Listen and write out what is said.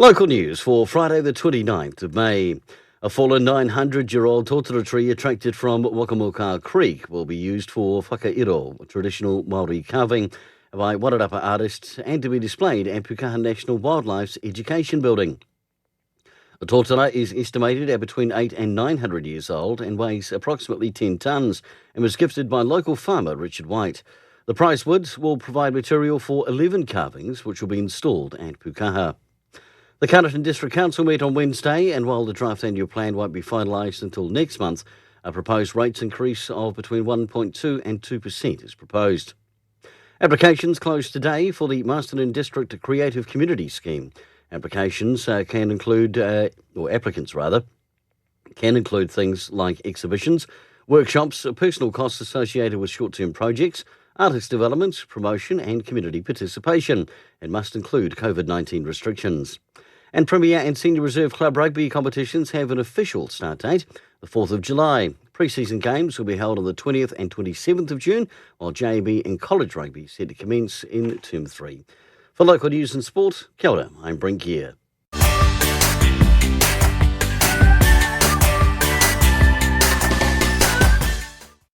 Local news for Friday the 29th of May. A fallen 900-year-old totara tree attracted from Wakamuka Creek will be used for whakairo, a traditional Māori carving by Wairarapa artists, and to be displayed at Pukaha National Wildlife's Education Building. The totara is estimated at between 8 and 900 years old and weighs approximately 10 tonnes and was gifted by local farmer Richard White. The prize wood will provide material for 11 carvings which will be installed at Pukaha. The Carterton District Council met on Wednesday, and while the draft annual plan won't be finalised until next month, a proposed rates increase of between 1.2 and 2% is proposed. Applications closed today for the Masterton District Creative Community Scheme. Applications can include things like exhibitions, workshops, personal costs associated with short-term projects, artist development, promotion and community participation, and must include COVID-19 restrictions. And Premier and Senior Reserve Club rugby competitions have an official start date, the 4th of July. Pre-season games will be held on the 20th and 27th of June, while JB and college rugby is set to commence in Term 3. For local news and sport, kia ora, I'm Brent Gare.